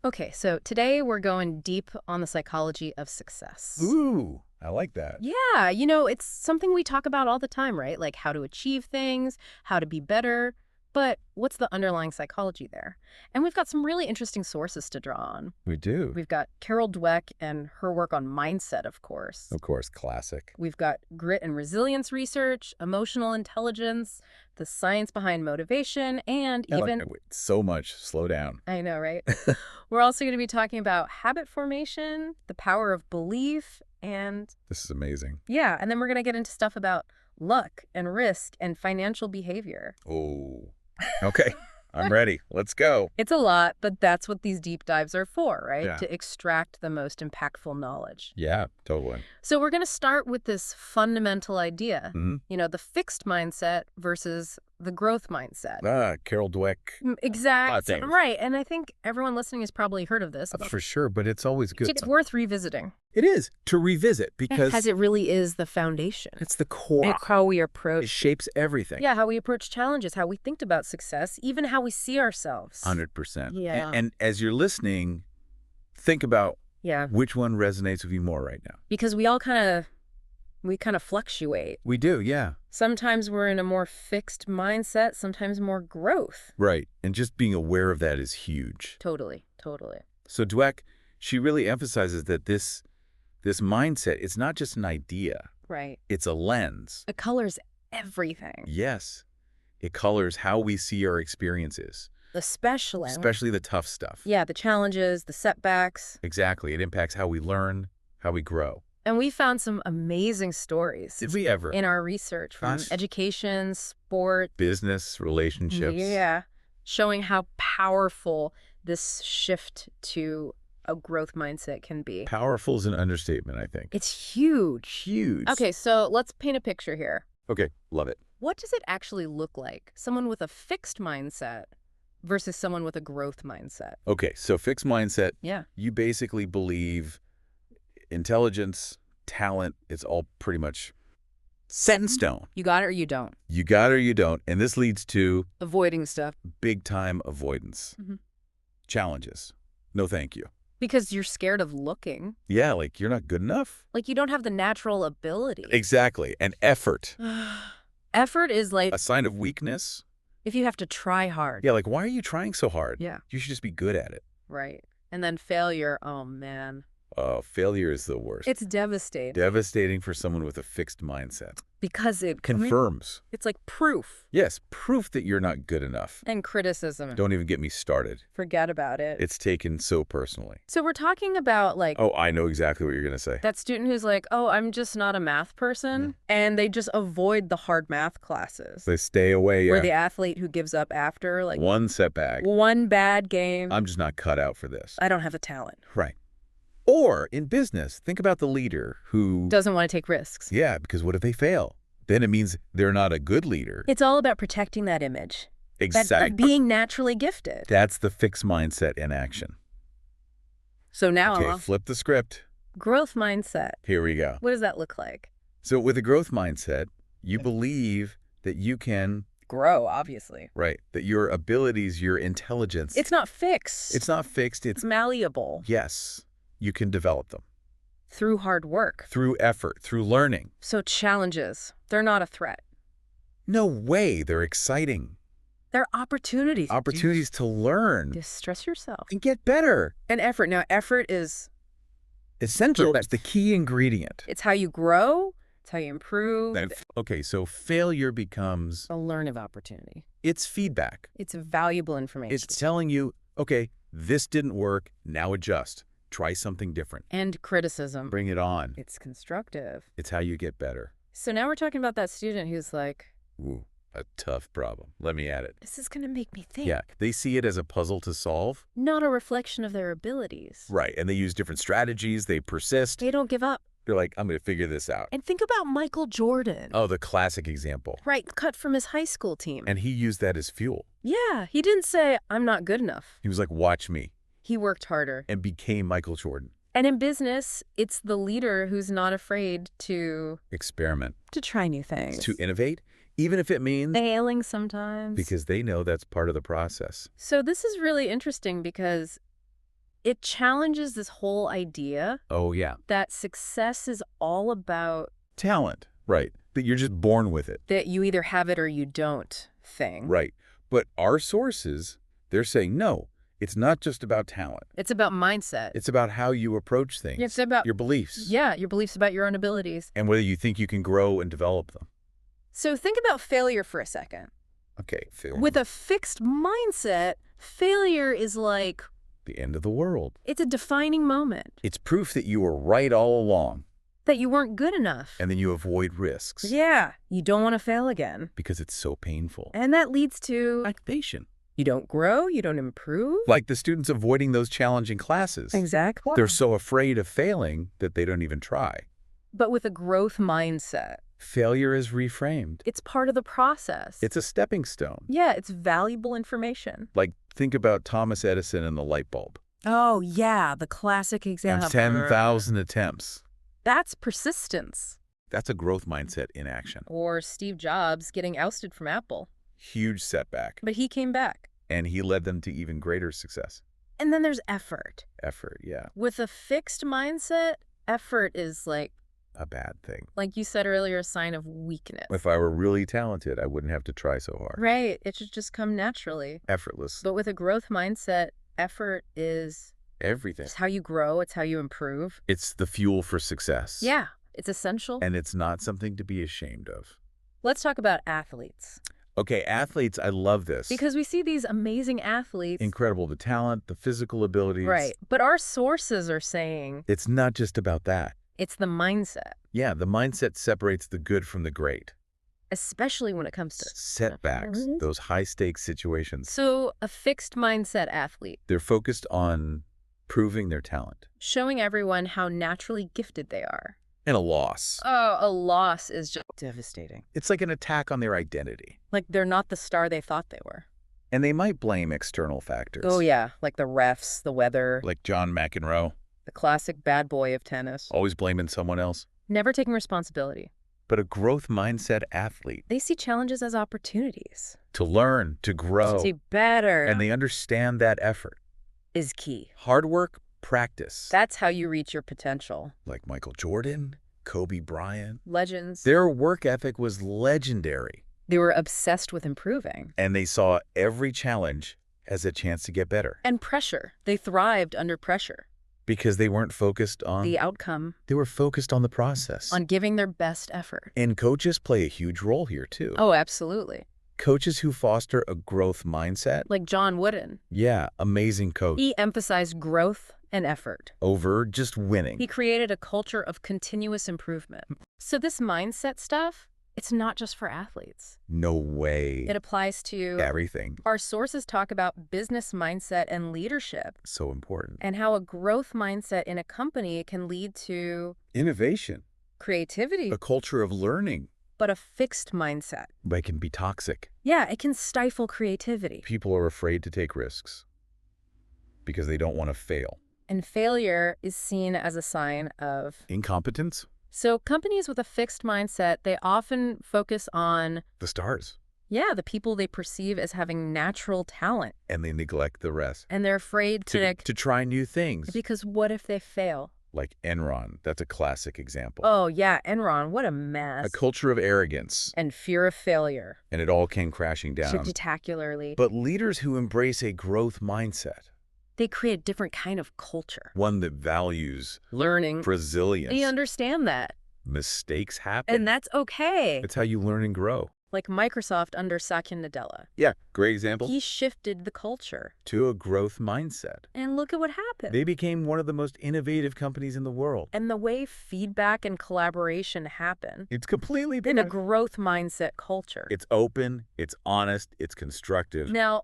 Okay, so today we're going deep on the psychology of success. Ooh, I like that. Yeah, it's something we talk about all the time, right? Like how to achieve things, how to be better. But what's the underlying psychology there? And we've got some really interesting sources to draw on. We do. We've got Carol Dweck and her work on mindset, of course. Of course, classic. We've got grit and resilience research, emotional intelligence, the science behind motivation, and even... Wait, so much. Slow down. I know, right? We're also going to be talking about habit formation, the power of belief, and This is amazing. yeah, and then we're going to get into stuff about luck and risk and financial behavior. Oh, okay. I'm ready. Let's go. It's a lot, but that's what these deep dives are for, right? Yeah. To extract the most impactful knowledge. Yeah, totally. So we're going to start with this fundamental idea, hmm the fixed mindset versus the growth mindset. Carol Dweck. Exactly. Thanks. Right. And I think everyone listening has probably heard of this. For sure, but it's always good. It's worth revisiting. It is to revisit because As it really is the foundation. it's the core. And how we It approach. shapes everything. Yeah, how we approach challenges, how we think about success, even how we see ourselves. 100%. Yeah. And as you're listening, think about Yeah, which one resonates with you more right now. because we all kind of fluctuate. We do, yeah. Sometimes we're in a more fixed mindset, sometimes more growth. Right. And just being aware of that is huge. Totally, totally. So Dweck, she really emphasizes that this mindset, it's not just an idea. Right. It's a lens. It colors everything, Yes. It colors how we see our experiences, especially the tough stuff. yeah, the challenges, the setbacks. Exactly. It impacts how we learn, how we grow. And we found some amazing stories Did we ever? in our research from Gosh. education, sport, Business, relationships. yeah, showing how powerful this shift to a growth mindset can be. Powerful is an understatement, I think. It's huge. Huge. Okay, so let's paint a picture here. Okay. Love it. What does it actually look like? Someone with a fixed mindset versus someone with a growth mindset. Okay. So fixed mindset, Yeah. you basically believe intelligence, talent, it's all pretty much set in stone. You got it or you don't. You got it or you don't. And this leads to Avoiding stuff. big time avoidance. Mhm. Challenges. No, thank you. Because you're scared of looking. Yeah, like you're not good enough. Like you don't have the natural ability. Exactly. And effort. Effort is like A sign of weakness. if you have to try hard. Yeah, like why are you trying so hard? Yeah. You should just be good at it. Right. And then failure, oh man. Failure is the worst. It's devastating. Devastating for someone with a fixed mindset. Because it Confirms. it's like proof. Yes, proof that you're not good enough. And criticism. Don't even get me started. Forget about it. It's taken so personally. So we're talking about like Oh, I know exactly what you're going to say. that student who's like, oh, I'm just not a math person. And they just avoid the hard math classes. They stay away. Or Yeah. the athlete who gives up after like One setback. one bad game. I'm just not cut out for this. I don't have the talent. Right. Or in business, think about the leader who... Doesn't want to take risks. Yeah, because what if they fail? Then it means they're not a good leader. It's all about protecting that image. Exactly. Being naturally gifted. That's the fixed mindset in action. So now, Okay, flip the script. growth mindset. Here we go. What does that look like? So with a growth mindset, you believe that you can, Grow, obviously. right, that your abilities, your intelligence, It's not fixed. it's not fixed. It's malleable Yes, you can develop them through hard work. through effort, through learning. So challenges, they're not a threat. No way, they're exciting. They're opportunities. Opportunities to learn Just stress yourself. and get better. And effort. Now, effort is, Essential. That's the key ingredient. it's how you grow. It's how you improve. Okay, so failure becomes, A learning opportunity. it's feedback. It's valuable information. It's telling you, okay, this didn't work, now adjust. Try something different. and criticism. Bring it on. It's constructive. It's how you get better. So now we're talking about that student who's like, Ooh, a tough problem. Let me add it. this is going to make me think. Yeah, they see it as a puzzle to solve. Not a reflection of their abilities. Right, and they use different strategies. They persist. They don't give up. They're like, I'm going to figure this out. And think about Michael Jordan. Oh, the classic example. Right, cut from his high school team. And he used that as fuel. Yeah, he didn't say, I'm not good enough. He was like, watch me, He worked harder. and became Michael Jordan. And in business, it's the leader who's not afraid to Experiment. try new things. To innovate, even if it means, Failing sometimes. because they know that's part of the process. So this is really interesting because It challenges this whole idea Oh, yeah. that success is all about Talent. Right. That you're just born with it. that you either have it or you don't thing. Right. But our sources, they're saying, no, it's not just about talent. It's about mindset. It's about how you approach things. It's about, your beliefs. yeah, your beliefs about your own abilities. And whether you think you can grow and develop them. So think about failure for a second. Okay, failure. With a fixed mindset, failure is like, the end of the world. it's a defining moment. It's proof that you were right all along. That you weren't good enough. And then you avoid risks. Yeah, you don't want to fail again. Because it's so painful. And that leads to Activation. you don't grow, you don't improve. Like the students avoiding those challenging classes. Exactly. They're so afraid of failing that they don't even try. But with a growth mindset, Failure is reframed. it's part of the process. It's a stepping stone. Yeah, it's valuable information. Like, think about Thomas Edison and the light bulb. Oh, yeah, the classic example. 10,000 attempts. That's persistence. That's a growth mindset in action. Or Steve Jobs getting ousted from Apple. Huge setback. But he came back. And he led them to even greater success. And then there's effort. Effort, yeah. With a fixed mindset, effort is A bad thing. like you said earlier, a sign of weakness. If I were really talented, I wouldn't have to try so hard. Right. It should just come naturally. Effortless. But with a growth mindset, effort is Everything. it's how you grow. It's how you improve. It's the fuel for success. Yeah, it's essential. And it's not something to be ashamed of. Let's talk about athletes. Okay, athletes, I love this. Because we see these amazing athletes. Incredible, the talent, the physical abilities. Right. But our sources are saying It's not just about that. it's the mindset, Yeah, the mindset separates the good from the great. especially when it comes to Setbacks, those high-stakes situations. So a fixed mindset athlete, They're focused on proving their talent. showing everyone how naturally gifted they are. And a loss. Oh, a loss is just devastating. It's like an attack on their identity. Like they're not the star they thought they were. And they might blame external factors. Oh, yeah. Like the refs, the weather, Like John McEnroe, the classic bad boy of tennis. always blaming someone else. Never taking responsibility. But a growth mindset athlete, They see challenges as opportunities. to learn, to grow, To do better and they understand that effort. is key. Hard work, practice. That's how you reach your potential. Like Michael Jordan, Kobe Bryant. Legends. Their work ethic was legendary. They were obsessed with improving. And they saw every challenge as a chance to get better. And pressure. They thrived under pressure. Because they weren't focused on... The outcome. They were focused on the process. On giving their best effort. And coaches play a huge role here, too. Oh, absolutely. Coaches who foster a growth mindset. Like John Wooden. Yeah, amazing coach. He emphasized growth and effort. Over just winning. He created a culture of continuous improvement. So this mindset stuff, it's not just for athletes. No way. It applies to Everything. Our sources talk about business mindset and leadership, So important. and how a growth mindset in a company can lead to Innovation. creativity, A culture of learning. but a fixed mindset. But it can be toxic. Yeah, it can stifle creativity. People are afraid to take risks because they don't want to fail. And failure is seen as a sign of... Incompetence? So companies with a fixed mindset, they often focus on, The stars. yeah, the people they perceive as having natural talent. And they neglect the rest. And they're afraid to try new things. because what if they fail? Like Enron. That's a classic example. Oh, yeah, Enron, what a mess. A culture of arrogance. And fear of failure. And it all came crashing down. Spectacularly. But leaders who embrace a growth mindset. They create a different kind of culture. One that values Learning. resilience. They understand that. Mistakes happen. And that's okay. It's how you learn and grow. Like Microsoft under Satya Nadella. Yeah, great example. He shifted the culture. To a growth mindset. And look at what happened. They became one of the most innovative companies in the world. And the way feedback and collaboration happen It's completely in a growth mindset culture. It's open, it's honest, it's constructive. Now,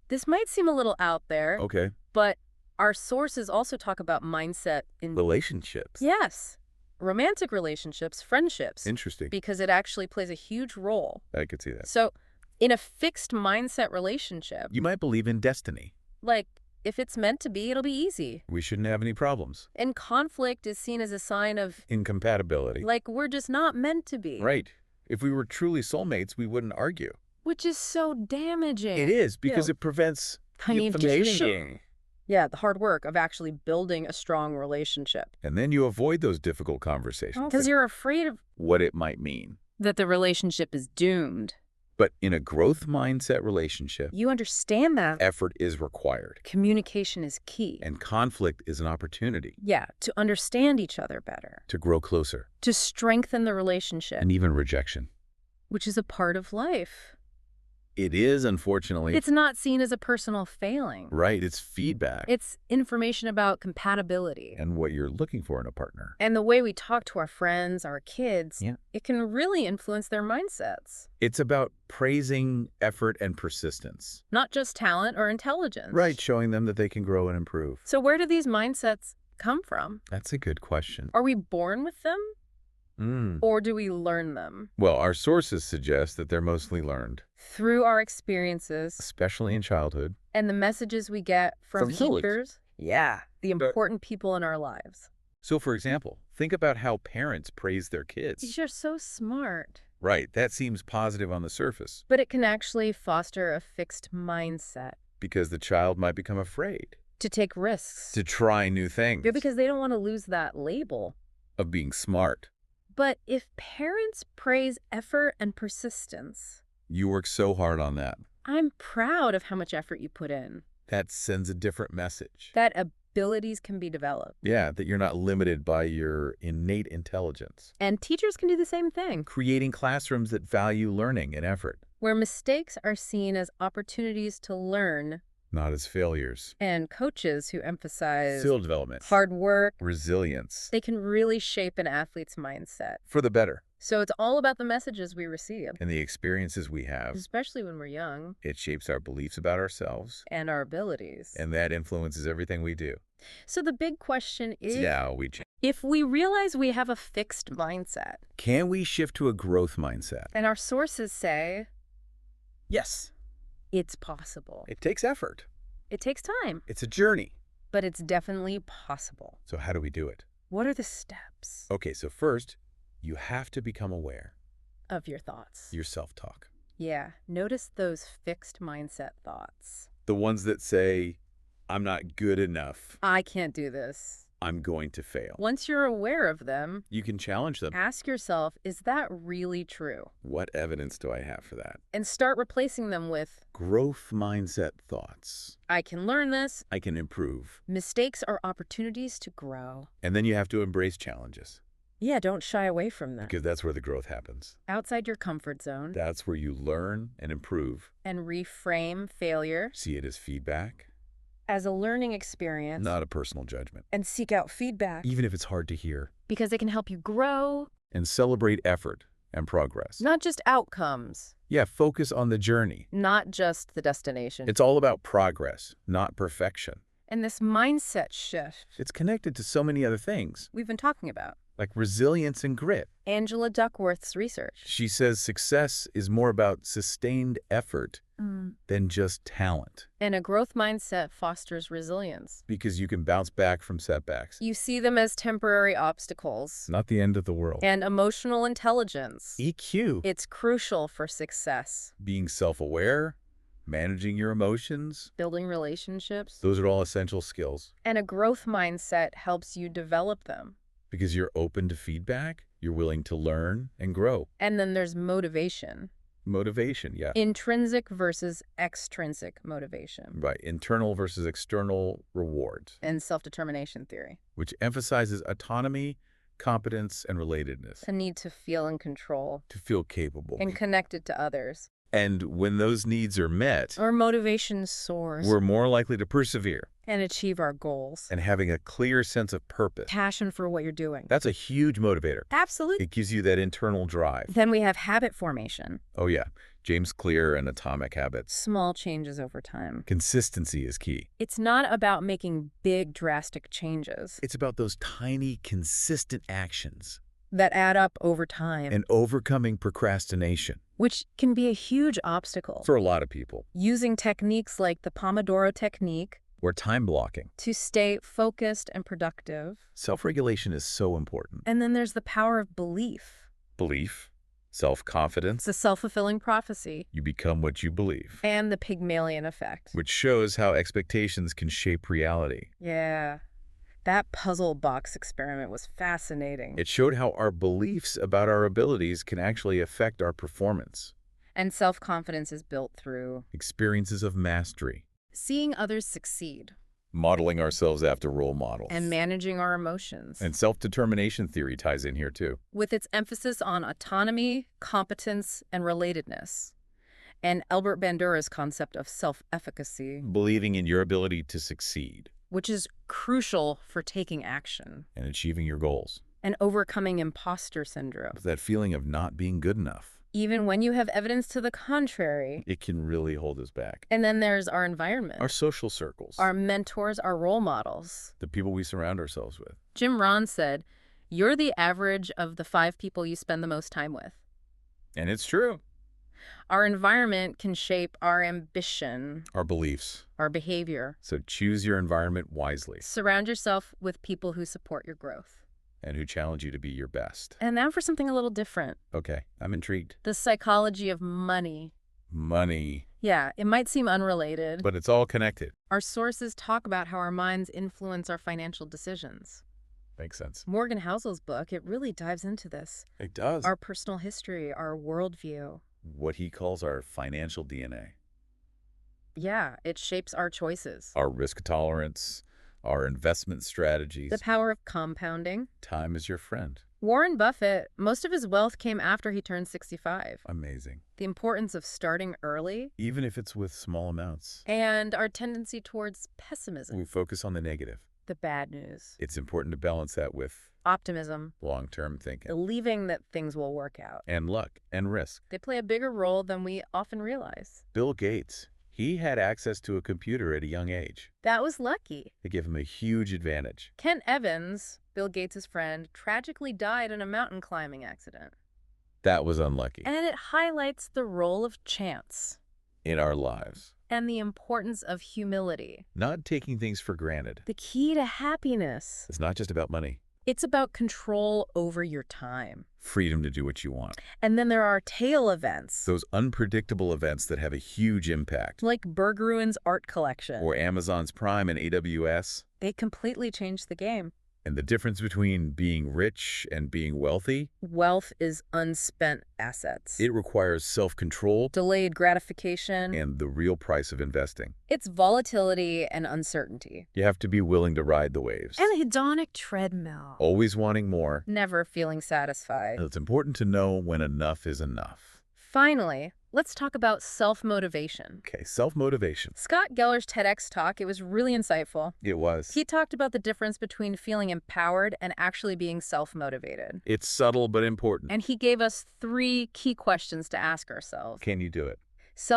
this might seem a little out there, Okay. but our sources also talk about mindset in... Relationships. Yes. Romantic relationships, friendships. Interesting. Because it actually plays a huge role. I could see that. So, in a fixed mindset relationship, You might believe in destiny. like, if it's meant to be, it'll be easy. We shouldn't have any problems. And conflict is seen as a sign of, Incompatibility. like, we're just not meant to be. Right. If we were truly soulmates, we wouldn't argue. Which is so damaging. It is, because Yeah. it prevents I mean, information. Yeah, the hard work of actually building a strong relationship. And then you avoid those difficult conversations. Because you're afraid of What it might mean. that the relationship is doomed. But in a growth mindset relationship, You understand that effort is required. communication is key. And conflict is an opportunity Yeah, to understand each other better, to grow closer. to strengthen the relationship, And even rejection. which is a part of life. It is, unfortunately. It's not seen as a personal failing. Right, it's feedback. It's information about compatibility. And what you're looking for in a partner. And the way we talk to our friends, our kids, Yeah. it can really influence their mindsets. It's about praising effort and persistence. Not just talent or intelligence. Right, showing them that they can grow and improve. So where do these mindsets come from? That's a good question. Are we born with them Mm. or do we learn them? Well, our sources suggest that they're mostly learned, Through our experiences especially in childhood. and the messages we get from From colleagues. teachers. Yeah, the important people in our lives. So, for example, think about how parents praise their kids. You're so smart. Right, that seems positive on the surface, But it can actually foster a fixed mindset because the child might become afraid to take risks. to try new things, Yeah, because they don't want to lose that label. of being smart. But if parents praise effort and persistence, You work so hard on that. I'm proud of how much effort you put in, That sends a different message. that abilities can be developed. Yeah, that you're not limited by your innate intelligence. And teachers can do the same thing, Creating classrooms that value learning and effort, where mistakes are seen as opportunities to learn, not as failures. and coaches who emphasize Skill development, hard work, resilience, they can really shape an athlete's mindset. for the better. So it's all about the messages we receive, And the experiences we have, especially when we're young, it shapes our beliefs about ourselves, and our abilities. and that influences everything we do. So the big question is, Yeah, we change. if we realize we have a fixed mindset, Can we shift to a growth mindset? and our sources say Yes. it's possible. It takes effort. It takes time, It's a journey. but it's definitely possible. So how do we do it? What are the steps Okay, so first, you have to become aware. of your thoughts? Your self-talk. Yeah, notice those fixed mindset thoughts. The ones that say, I'm not good enough. I can't do this. I'm going to fail. Once you're aware of them, You can challenge them. ask yourself, is that really true? What evidence do I have for that? And start replacing them with, Growth mindset thoughts. I can learn this. I can improve. Mistakes are opportunities to grow. And then you have to embrace challenges, Yeah, don't shy away from them. because that's where the growth happens. Outside your comfort zone That's where you learn and improve. and reframe failure See it as feedback, as a learning experience not a personal judgment, and seek out feedback even if it's hard to hear. because it can help you grow, And celebrate effort and progress. not just outcomes, Yeah, focus on the journey. not just the destination. It's all about progress, not perfection. And this mindset shift It's connected to so many other things, we've been talking about. like resilience and grit. Angela Duckworth's research. She says success is more about sustained effort than just talent, And a growth mindset fosters resilience. because you can bounce back from setbacks. You see them as temporary obstacles. Not the end of the world. And emotional intelligence. EQ, It's crucial for success. being self-aware, managing your emotions, Building relationships. those are all essential skills, And a growth mindset helps you develop them. because you're open to feedback, you're willing to learn and grow. And then there's motivation. Motivation, yeah. Intrinsic versus extrinsic motivation. Right, internal versus external rewards, And self-determination theory. which emphasizes autonomy, competence, and relatedness, A need to feel in control to feel capable. and connected to others. And when those needs are met, Our motivation soars we're more likely to persevere and achieve our goals. and having a clear sense of purpose. Passion for what you're doing. That's a huge motivator. Absolutely. It gives you that internal drive. Then we have habit formation. Oh yeah, James Clear and Atomic Habits. Small changes over time. Consistency is key. It's not about making big, drastic changes It's about those tiny, consistent actions that add up over time, and overcoming procrastination which can be a huge obstacle. for a lot of people, Using techniques like the Pomodoro technique or time blocking. to stay focused and productive. Self-regulation is so important. And then there's the power of belief. Belief, self-confidence. It's a self-fulfilling prophecy. You become what you believe, And the Pygmalion effect. which shows how expectations can shape reality. Yeah. That puzzle box experiment was fascinating. It showed how our beliefs about our abilities can actually affect our performance. And self-confidence is built through Experiences of mastery, seeing others succeed modeling ourselves after role models. and managing our emotions. And self-determination theory ties in here too. With its emphasis on autonomy, competence, and relatedness. And Albert Bandura's concept of self-efficacy, Believing in your ability to succeed which is crucial for taking action and achieving your goals. and overcoming imposter syndrome. That feeling of not being good enough, Even when you have evidence to the contrary. it can really hold us back. And then there's our environment, Our social circles, our mentors, our role models. the people we surround ourselves with. Jim Rohn said, "You're the average of the 5 people you spend the most time with." And it's true. Our environment can shape our ambition, Our beliefs. our behavior. So choose your environment wisely Surround yourself with people who support your growth. and who challenge you to be your best. And now for something a little different. Okay, I'm intrigued. The psychology of money. Money. Yeah, it might seem unrelated. But it's all connected. Our sources talk about how our minds influence our financial decisions. Makes sense. Morgan Housel's book, it really dives into this. It does. Our personal history, our worldview. What he calls our financial DNA. Yeah, it shapes our choices. Our risk tolerance, our investment strategies. The power of compounding. Time is your friend. Warren Buffett, most of his wealth came after he turned 65. Amazing. The importance of starting early. Even if it's with small amounts. And our tendency towards pessimism. We focus on the negative. The bad news. It's important to balance that with Optimism. long-term thinking. Believing that things will work out. And luck and risk. They play a bigger role than we often realize. Bill Gates, he had access to a computer at a young age. That was lucky. It gave him a huge advantage. Kent Evans, Bill Gates' friend, tragically died in a mountain climbing accident. That was unlucky. And it highlights the role of chance In our lives. and the importance of humility. Not taking things for granted. The key to happiness. It's not just about money. It's about control over your time. Freedom to do what you want. And then there are tail events, Those unpredictable events that have a huge impact. like Berggrun's art collection. Or Amazon's Prime and AWS. They completely changed the game. And the difference between being rich and being wealthy, Wealth is unspent assets. it requires self-control Delayed gratification. and the real price of investing. It's volatility and uncertainty. You have to be willing to ride the waves. And a hedonic treadmill. Always wanting more. Never feeling satisfied. It's important to know when enough is enough. Finally, let's talk about self-motivation. Okay, self-motivation. Scott Geller's TEDx talk, it was really insightful. It was. He talked about the difference between feeling empowered and actually being self-motivated. It's subtle but important. And he gave us 3 key questions to ask ourselves. Can you do it?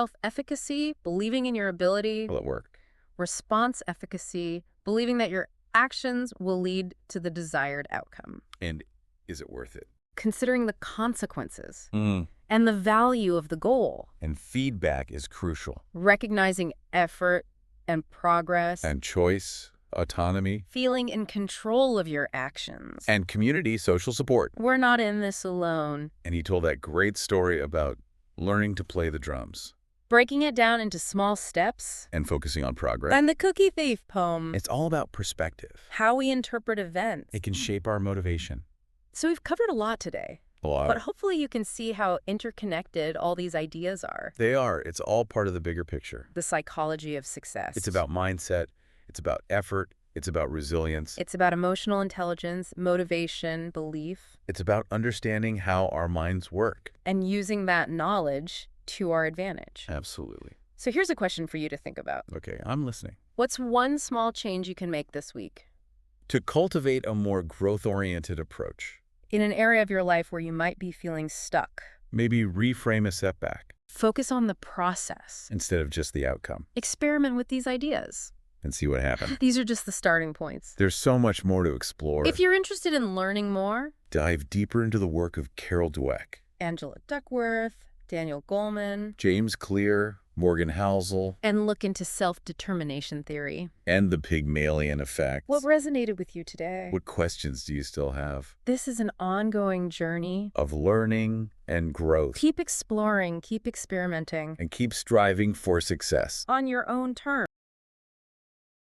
Self-efficacy, believing in your ability. Will it work? Response efficacy, believing that your actions will lead to the desired outcome. And is it worth it? Considering the consequences and the value of the goal. And feedback is crucial. Recognizing effort and progress. And choice, autonomy, Feeling in control of your actions. and community social support. We're not in this alone. And he told that great story about learning to play the drums Breaking it down into small steps. and focusing on progress. And the Cookie Thief poem. It's all about perspective. How we interpret events. It can shape our motivation. So we've covered a lot today. A lot. But hopefully you can see how interconnected all these ideas are. They are. It's all part of the bigger picture. The psychology of success. It's about mindset. It's about effort. It's about resilience. It's about emotional intelligence, motivation, belief, It's about understanding how our minds work. and using that knowledge to our advantage. Absolutely. So here's a question for you to think about. Okay, I'm listening. What's one small change you can make this week To cultivate a more growth-oriented approach. in an area of your life where you might be feeling stuck? Maybe reframe a setback Focus on the process. instead of just the outcome Experiment with these ideas. and see what happens. These are just the starting points. There's so much more to explore. If you're interested in learning more, Dive deeper into the work of Carol Dweck, Angela Duckworth, Daniel Goleman, James Clear, Morgan Housel, and look into self-determination theory. and the Pygmalion effect. What resonated with you today? What questions do you still have? This is an ongoing journey. Of learning and growth. Keep exploring, keep experimenting. And keep striving for success. On your own terms.